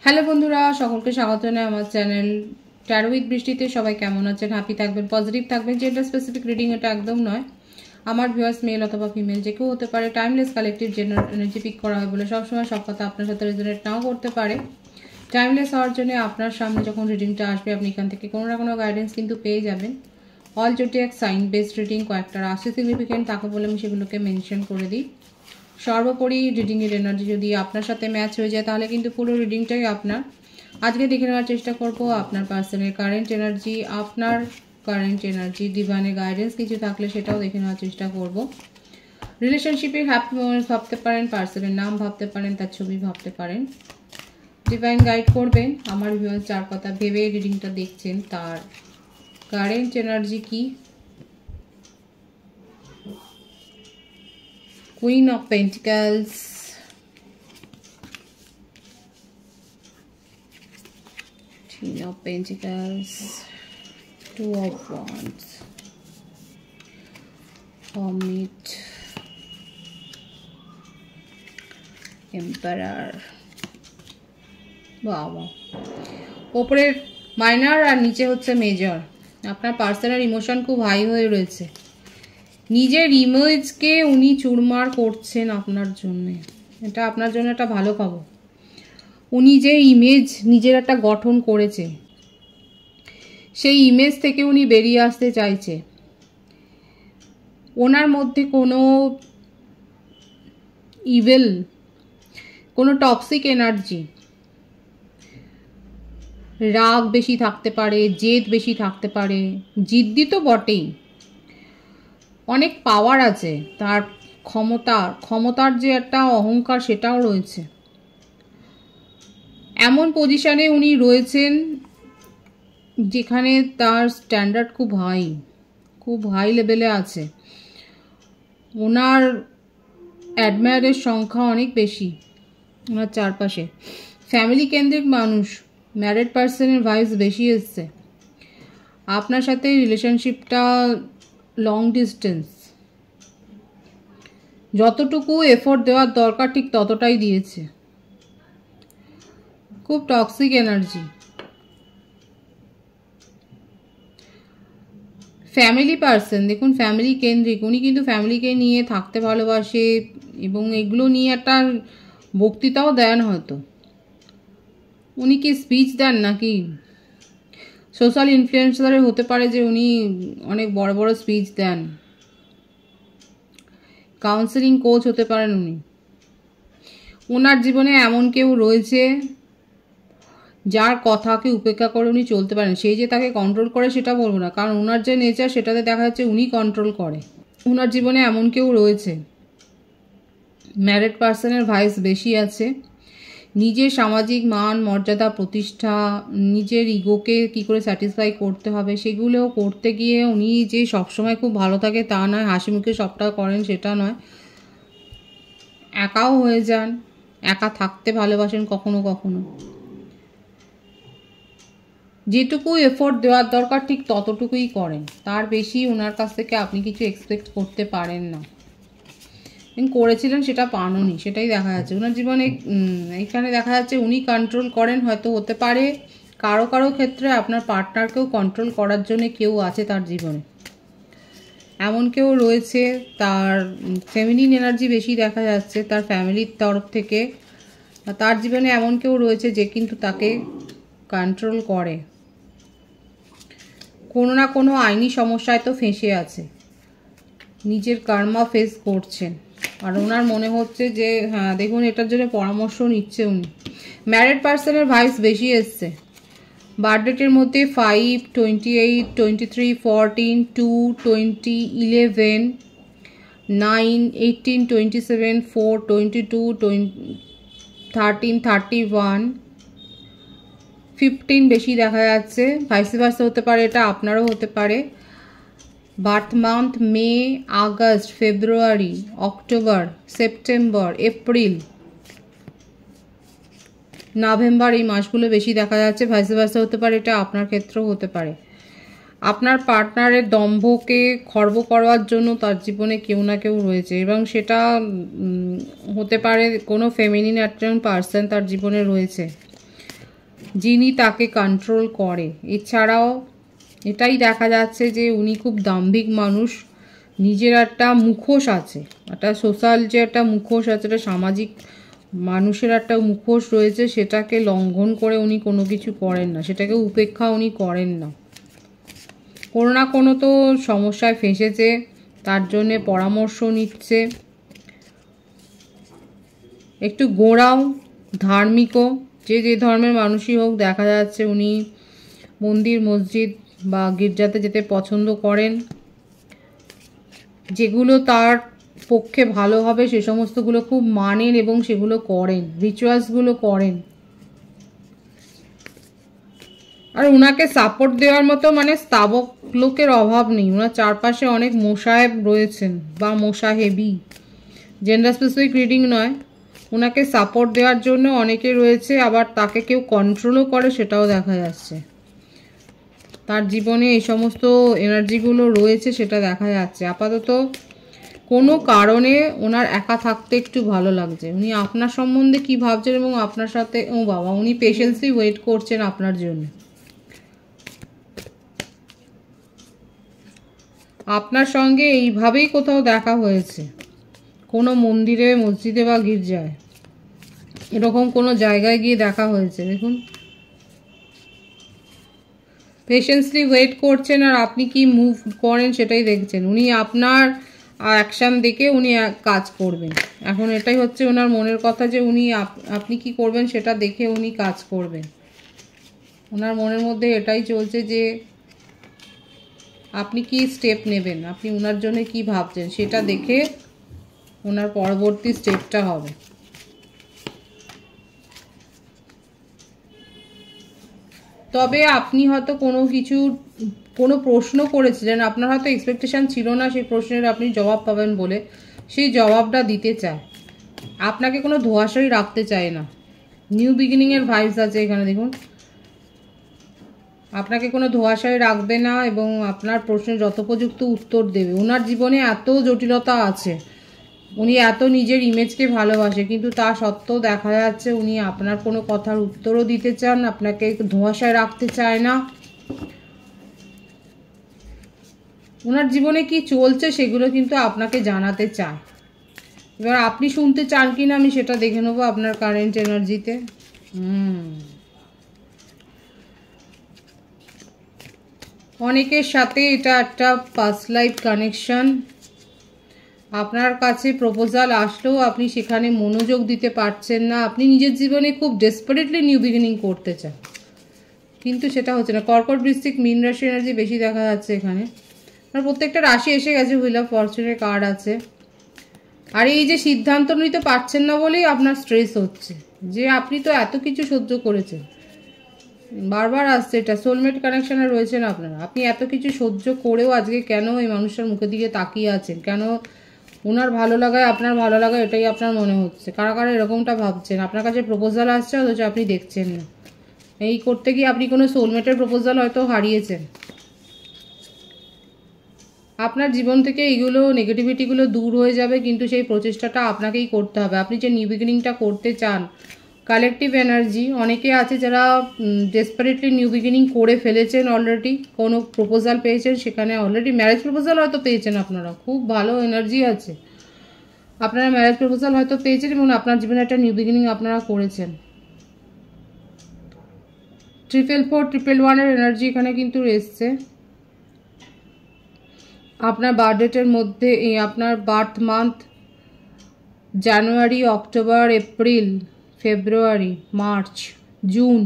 Hello বন্ধুরা, সকলকে স্বাগত জানাই আমার চ্যানেল ট্যারো উইথ বৃষ্টিতে। সবাই কেমন আছেন? হ্যাপি থাকবেন, পজিটিভ থাকবেন। জেন্ডার স্পেসিফিক রিডিং এটা একদম নয়। আমার ভিউয়ার্স মেল অথবা ফিমেল যে কেউ হতে পারে। Timeless collective gender energy pick করা হয় বলে সবসময় সব কথা আপনার সাথে রেজোনেট নাও করতে পারে। টাইমলেস হওয়ার জন্য আপনার সামনে যখন রিডিংটা আসবে আপনি এখান থেকে কোনো না কোনো গাইডেন্স কিন্তু পেয়ে যাবেন। All zodiac sign based reading, কয়েকটা রাশি সিগনিফিকেন্ট থাকে বলে আমি সেগুলোকে মেনশন করে দিই। সর্বোপরি রিডিংয়ের এনার্জি যদি আপনার সাথে ম্যাচ হয়ে যায় তাহলে কিন্তু পুরো রিডিংটাই আপনার। আজকে দেখে নেওয়ার চেষ্টা করব আপনার পার্সনের কারেন্ট এনার্জি, ডিভাইনের গাইডেন্স কিছু থাকলে সেটাও দেখে নেওয়ার চেষ্টা করব। রিলেশনশিপের হ্যাপি মোমেন্টস ভাবতে পারেন, পার্সনের নাম ভাবতে পারেন, তার ছবি ভাবতে পারেন। ডিভাইন গাইড করবেন আমার ভিউয়ার্স যার কথা ভেবে রিডিংটা দেখছেন তার কারেন্ট এনার্জি কি। Queen of Pentacles, Queen of Pentacles, Two of Wands, Hermit, Emperor। বাবা, ওপরের মাইনর আর নিচে হচ্ছে মেজর। আপনার পার্সোনাল ইমোশন খুব হাই হয়ে রয়েছে। নিজের ইমেজকে উনি চুরমার করছেন আপনার জন্যে। এটা আপনার জন্য একটা ভালো খবর। উনি যে ইমেজ নিজের একটা গঠন করেছে সেই ইমেজ থেকে উনি বেরিয়ে আসতে চাইছে। ওনার মধ্যে কোনো ইভিল, কোনো টক্সিক এনার্জি, রাগ বেশি থাকতে পারে, জেদ বেশি থাকতে পারে, জিদ্দি তো বটেই। অনেক পাওয়ার আছে তার, ক্ষমতার যে একটা অহংকার সেটাও রয়েছে। এমন পজিশনে উনি রয়েছেন যেখানে তার স্ট্যান্ডার্ড খুব হাই লেভেলে আছে। ওনার অ্যাডমায়ারের সংখ্যা অনেক বেশি ওনার চারপাশে। ফ্যামিলি কেন্দ্রিক মানুষ, ম্যারিড পার্সনের ভাইবস বেশি এসছে। আপনার সাথে রিলেশনশিপটা লং ডিস্টেন্স, যতটুকু এফোর্ট দেওয়ার দরকার ঠিক ততটাই দিয়েছে। খুব টক্সিক এনার্জি। ফ্যামিলি পার্সন, দেখুন ফ্যামিলি কেন্দ্রিক। উনি কিন্তু ফ্যামিলিকে নিয়ে থাকতে ভালোবাসে এবং এগুলো নিয়ে একটা বক্তৃতাও দেন হয়তো। উনি কি স্পিচ দেন নাকি সোশ্যাল ইনফ্লুয়েন্সারে হতে পারে যে উনি অনেক বড় বড় স্পিচ দেন। কাউন্সেলিং কোচ হতে পারেন উনি। ওনার জীবনে এমন কেউ রয়েছে যার কথাকে উপেক্ষা করে উনি চলতে পারেন। সেই যে তাকে কন্ট্রোল করে সেটা বলবো না, কারণ ওনার যে নেচার সেটাতে দেখা যাচ্ছে উনি কন্ট্রোল করে। ওনার জীবনে এমন কেউ রয়েছে। ম্যারিড পার্সনের ভাইস বেশি আছে। নিজের সামাজিক মান মর্যাদা প্রতিষ্ঠা, নিজের ইগোকে কি করে স্যাটিসফাই করতে হবে সেগুলো করতে গিয়ে উনি যে সবসময় খুব ভালো থাকে তা নয়, হাসি মুখে সবটা করেন সেটা নয়। একাও হয়ে যান, একা থাকতে ভালোবাসেন কখনো কখনো। যেটুকু এফোর্ট দেওয়ার দরকার ঠিক ততটুকুই করেন, তার বেশি ওনার কাছ থেকে আপনি কিছু এক্সপেক্ট করতে পারেন না। করেছিলেন সেটা পাননি, সেটাই দেখা যাচ্ছে ওনার জীবনে। এখানে দেখা যাচ্ছে উনি কন্ট্রোল করেন, হয়তো হতে পারে কারো কারো ক্ষেত্রে আপনার পার্টনারকেও কন্ট্রোল করার জন্য কেউ আছে তার জীবনে। এমন কেউ রয়েছে, তার ফেমিনিন এনার্জি বেশি দেখা যাচ্ছে তার ফ্যামিলির তরফ থেকে। তার জীবনে এমন কেউ রয়েছে যে কিন্তু তাকে কন্ট্রোল করে। কোনো না কোনো আইনি সমস্যায় তো ফেঁসে আছে, নিজের কার্মা ফেস করছেন। আর ওনার মনে হচ্ছে যে হ্যাঁ দেখুন এটার জন্য পরামর্শ নিচ্ছে উনি। ম্যারিড পার্সনের ভাইস বেশি এসছে। বার্থডেটের মধ্যে 5, 28, 23, 14, 2, 20, 11, 9, 18, 27, 4, 22, 13, 31, 15 বেশি দেখা যাচ্ছে। ভাইস ভার্সা হতে পারে, এটা আপনারও হতে পারে। বার্থ মান্থ মে, আগস্ট, ফেব্রুয়ারি, অক্টোবর, সেপ্টেম্বর, এপ্রিল, নভেম্বর, এই মাসগুলো বেশি দেখা যাচ্ছে। ভাইস ভার্সা হতে পারে, এটা আপনার ক্ষেত্রেও হতে পারে। আপনার পার্টনারের দম্ভকে খর্ব করার জন্য তার জীবনে কেউ না কেউ রয়েছে এবং সেটা হতে পারে কোনো ফেমিনিন একজন পার্সন তার জীবনে রয়েছে। যিনি তাকে কন্ট্রোল করে। এছাড়াও এটাই দেখা যাচ্ছে যে উনি খুব দাম্ভিক মানুষ, নিজের একটা মুখোশ আছে, একটা সোশ্যাল যে একটা মুখোশ আছে, একটা সামাজিক মানুষের একটা মুখোশ রয়েছে, সেটাকে লঙ্ঘন করে উনি কোনো কিছু করেন না, সেটাকে উপেক্ষা উনি করেন না। কোনো না কোনো তো সমস্যায় ফেঁসেছে, তার জন্যে পরামর্শ নিচ্ছে। একটু গোঁড়াও, ধার্মিকও, যে ধর্মের মানুষই হোক, দেখা যাচ্ছে উনি মন্দির মসজিদ বা গির্জাতে যেতে পছন্দ করেন। যেগুলো তার পক্ষে ভালো হবে সে সমস্তগুলো খুব মানেন এবং সেগুলো করেন, রিচুয়ালসগুলো করেন। আর ওনাকে সাপোর্ট দেওয়ার মতো মানে স্তাবক লোকের অভাব নেই। ওনার চারপাশে অনেক মোসাহেব রয়েছেন বা মোসাহেবি, জেন্ডার স্পেসিফিক রিডিং নয়, ওনাকে সাপোর্ট দেওয়ার জন্য অনেকে রয়েছে। আবার তাকে কেউ কন্ট্রোলও করে, সেটাও দেখা যাচ্ছে। তার জীবনে এই সমস্ত এনার্জিগুলো রয়েছে, সেটা দেখা যাচ্ছে। আপাতত কোনো কারণে ওনার একা থাকতে একটু ভালো লাগছে। উনি আপনার সম্বন্ধে কি ভাবছেন এবং আপনার সাথে, ও বাবা, উনি পেশেন্সলি ওয়েট করছেন আপনার জন্য। আপনার সঙ্গে এইভাবেই কোথাও দেখা হয়েছে, কোনো মন্দিরে, মসজিদে বা গির্জায়, এরকম কোনো জায়গায় গিয়ে দেখা হয়েছে। দেখুন, পেশেন্সলি ওয়েট করছেন আর আপনি কি মুভ করেন সেটাই দেখছেন। উনি আপনার অ্যাকশান দেখে উনি কাজ করবেন। এখন এটাই হচ্ছে ওনার মনের কথা, যে উনি আপনি কি করবেন সেটা দেখে উনি কাজ করবেন। ওনার মনের মধ্যে এটাই চলছে যে আপনি কি স্টেপ নেবেন, আপনি ওনার জন্য কি ভাবছেন, সেটা দেখে ওনার পরবর্তী স্টেপটা হবে। তবে আপনি হয়তো কোনো প্রশ্ন করেছিলেন, আপনার হয়তো এক্সপেকটেশন ছিল না সেই প্রশ্নের আপনি জবাব পাবেন বলে, সেই জবাবটা দিতে চায়। আপনাকে কোনো ধোঁয়াশাই রাখতে চায় না। নিউ বিগিনিংয়ের ভাইবস আছে এখানে, দেখুন। আপনাকে কোনো ধোঁয়াশায় রাখবে না এবং আপনার প্রশ্নের যথোপযুক্ত উত্তর দেবে। ওনার জীবনে এত জটিলতা আছে, উনি এত নিজের ইমেজকে ভালোবাসে, কিন্তু তা সত্ত্বেও দেখা যাচ্ছে উনি আপনার কোনো কথার উত্তরও দিতে চান, আপনাকে ধোঁয়াশায় রাখতে চায় না। ওনার জীবনে কি চলছে সেগুলো কিন্তু আপনাকে জানাতে চায়। এবার আপনি শুনতে চান কি না আমি সেটা দেখে নেবো আপনার কারেন্ট এনার্জিতে। অনেকের সাথে এটা একটা পাস্ট লাইফ কানেকশন। আপনার কাছে প্রপোজাল আসলেও আপনি সেখানে মনোযোগ দিতে পারছেন না। আপনি নিজের জীবনে খুব ডেসপারেটলি নিউ বিগিনিং করতে চান, কিন্তু সেটা হচ্ছে না। কর্কট, বৃশ্চিক, মীন রাশি এনার্জি বেশি দেখা যাচ্ছে এখানে। আর প্রত্যেকটা রাশি এসে গেছে, হুইল অফ ফরচুনের কার্ড আছে। আর এই যে সিদ্ধান্ত নিতে পারছেন না বলেই আপনার স্ট্রেস হচ্ছে, যে আপনি তো এত কিছু সহ্য করেছেন। বারবার আসছে এটা, সোলমেট কানেকশনে রয়েছেন আপনারা। আপনি এত কিছু সহ্য করেও আজকে কেন এই মানুষটার মুখের দিকে তাকিয়ে আছেন, কেন ওনার ভালো লাগায় আপনার ভালো লাগা, এটাই আপনার মনে হচ্ছে। কারা কারা এরকমটা ভাবছেন, আপনার কাছে প্রপোজাল আসছে অথচ আপনি দেখছেন না। এই করতে গিয়ে আপনি কোনো সোলমেটের প্রপোজাল হয়তো হারিয়েছেন। আপনার জীবন থেকে এইগুলো নেগেটিভিটিগুলো দূর হয়ে যাবে, কিন্তু সেই প্রচেষ্টাটা আপনাকেই করতে হবে। আপনি যে নিউ বিগিনিংটা করতে চান, কালেকটিভ এনার্জি অনেকে আছে যারা ডেসপারেটলি নিউ বিগিনিং করে ফেলেছেন অলরেডি, কোনো প্রপোজাল পেয়েছেন, সেখানে অলরেডি ম্যারেজ প্রপোজাল হয়তো পেয়েছেন আপনারা। খুব ভালো এনার্জি আছে, আপনারা ম্যারেজ প্রপোজাল হয়তো পেয়েছেন এবং আপনার জীবনে একটা নিউ বিগিনিং আপনারা করেছেন। 444-111 এনার্জি এখানে কিন্তু এসছে। আপনার বার্থ ডেটের মধ্যে আপনার বার্থ মান্থ জানুয়ারি, অক্টোবর, এপ্রিল, ফেব্রুয়ারি, মার্চ, জুন,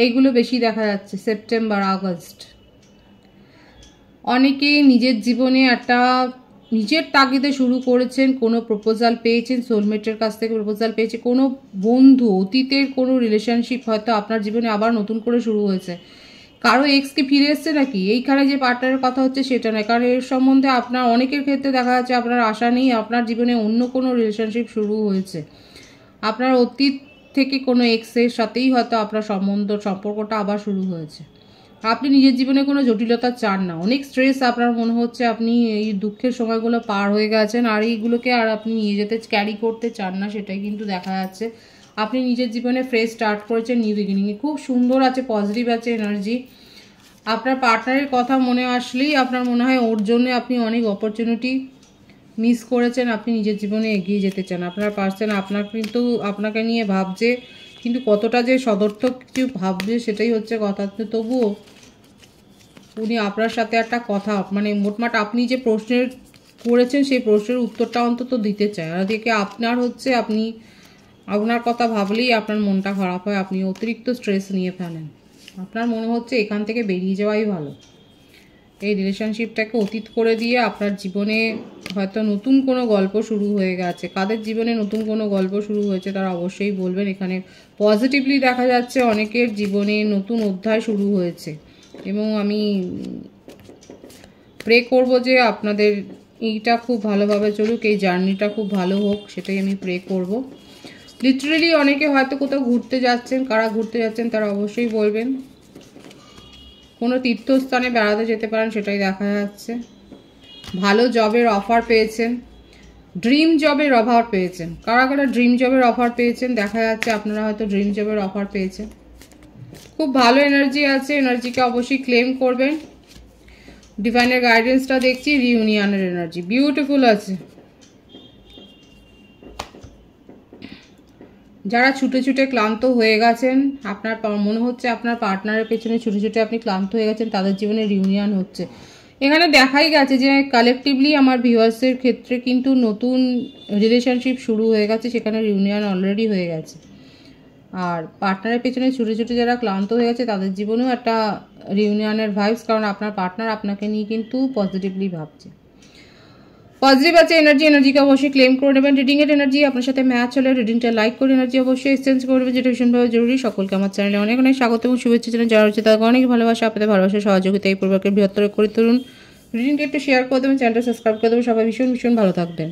এইগুলো বেশি দেখা যাচ্ছে। September, August. অনেকেই নিজের জীবনে একটা নিজের তাগিদে শুরু করেছেন, কোনো প্রপোজাল পেয়েছেন, সোলমেটের কাছ থেকে প্রপোজাল পেয়েছে, কোনো বন্ধু, অতীতের কোনো রিলেশনশিপ হয়তো আপনার জীবনে আবার নতুন করে শুরু হয়েছে। কারো এক্স কি ফিরে এসছে নাকি, এইখানে যে পার্টনারের কথা হচ্ছে সেটা নয়, কারণ এর সম্বন্ধে আপনার অনেকের ক্ষেত্রে দেখা যাচ্ছে আপনার আশা নেই, আপনার জীবনে অন্য কোনো রিলেশনশিপ শুরু হয়েছে। আপনার অতীত থেকে কোনো এক্সের সাথেই হয়তো আপনার সম্পর্কটা আবার শুরু হয়েছে। আপনি নিজের জীবনে কোনো জটিলতা চান না, অনেক স্ট্রেস আপনার মনে হচ্ছে, আপনি এই দুঃখের সময়গুলো পার হয়ে গেছেন আর এইগুলোকে আর আপনি নিয়ে যেতে ক্যারি করতে চান না, সেটাই কিন্তু দেখা যাচ্ছে। আপনি নিজের জীবনে ফ্রেশ স্টার্ট করেছেন, নিউ বিগিনিংয়ে। খুব সুন্দর আছে, পজিটিভ আছে এনার্জি। আপনার পার্টনারের কথা মনে আসলেই আপনার মনে হয় ওর জন্য আপনি অনেক অপরচুনিটি মিস করেছেন, আপনি নিজের জীবনে এগিয়ে যেতে চান। আপনার পার্সন আপনাকে নিয়ে ভাবছে, কিন্তু কতটা যে সদর্থক কিছু ভাবছে সেটাই হচ্ছে কথা। তবুও উনি আপনার সাথে একটা কথা, মানে মোটমাট আপনি যে প্রশ্নের করেছেন সেই প্রশ্নের উত্তরটা অন্তত দিতে চায়। আর এদিকে আপনার হচ্ছে আপনার কথা ভাবলেই আপনার মনটা খারাপ হয়, আপনি অতিরিক্ত স্ট্রেস নিয়ে ফেলেন। আপনার মনে হচ্ছে এখান থেকে বেরিয়ে যাওয়াই ভালো, এই রিলেশনশিপটাকে অতীত করে দিয়ে আপনার জীবনে হয়তো নতুন কোনো গল্প শুরু হয়ে গেছে। কাদের জীবনে নতুন কোনো গল্প শুরু হয়েছে তারা অবশ্যই বলবেন। এখানে পজিটিভলি দেখা যাচ্ছে অনেকের জীবনে নতুন অধ্যায় শুরু হয়েছে, এবং আমি প্রে করব যে আপনাদের এইটা খুব ভালোভাবে চলুক, এই জার্নিটা খুব ভালো হোক, সেটাই আমি প্রে করব। লিটারেলি অনেকে হয়তো কোথাও ঘুরতে যাচ্ছেন, কারা ঘুরতে যাচ্ছেন তারা অবশ্যই বলবেন। কোনো তীর্থস্থানে বেড়াতে যেতে পারেন, সেটাই দেখা যাচ্ছে। ভালো জবের অফার পেয়েছেন, ড্রিম জবের অফার পেয়েছেন। কারা কারা ড্রিম জবের অফার পেয়েছেন দেখা যাচ্ছে, আপনারা হয়তো ড্রিম জবের অফার পেয়েছেন। খুব ভালো এনার্জি আছে, এনার্জিকে অবশ্যই ক্লেম করবেন। ডিভাইনের গাইডেন্সটা দেখছি, রিউনিয়নের এনার্জি বিউটিফুল আছে। যারা ছুটে ছুটে ক্লান্ত হয়ে গেছেন, আপনার মনে হচ্ছে আপনার পার্টনারের পেছনে ছুটে ছুটে আপনি ক্লান্ত হয়ে গেছেন, তাদের জীবনে রিউনিয়ন হচ্ছে। এখানে দেখাই গেছে যে কালেকটিভলি আমার ভিউয়ার্সের ক্ষেত্রে কিন্তু নতুন রিলেশনশিপ শুরু হয়ে গেছে, সেখানে রিউনিয়ন অলরেডি হয়ে গেছে। আর পার্টনারের পেছনে ছুটে ছুটে যারা ক্লান্ত হয়ে গেছে তাদের জীবনেও একটা রিউনিয়নের ভাইবস, কারণ আপনার পার্টনার আপনাকে নিয়ে কিন্তু পজিটিভলি ভাবছে। পজিটিভ আছে এনার্জি, এনার্জিকে অবশ্যই ক্লেম করে নেবেন। রিডিংয়ের এনার্জি আপনার সাথে ম্যাচ হলে রিডিংটা লাইক করে এনার্জি অবশ্যই এক্সচেঞ্জ করবেন, যেটা ভীষণভাবে জরুরি। সকলকে আমার চ্যানেলে অনেক অনেক স্বাগত এবং শুভেচ্ছা জানাই। যারা হচ্ছে তাদেরকে অনেক ভালোবাসা, আপনাদের ভালোবাসা সহযোগিতা এই পরিবারকে বৃহত্তর করে তুলুন। রিডিংটা একটু শেয়ার করে দেবেন, চ্যানেলটা সাবস্ক্রাইব করে দেবেন। সবাই ভীষণ ভীষণ ভালো থাকবেন।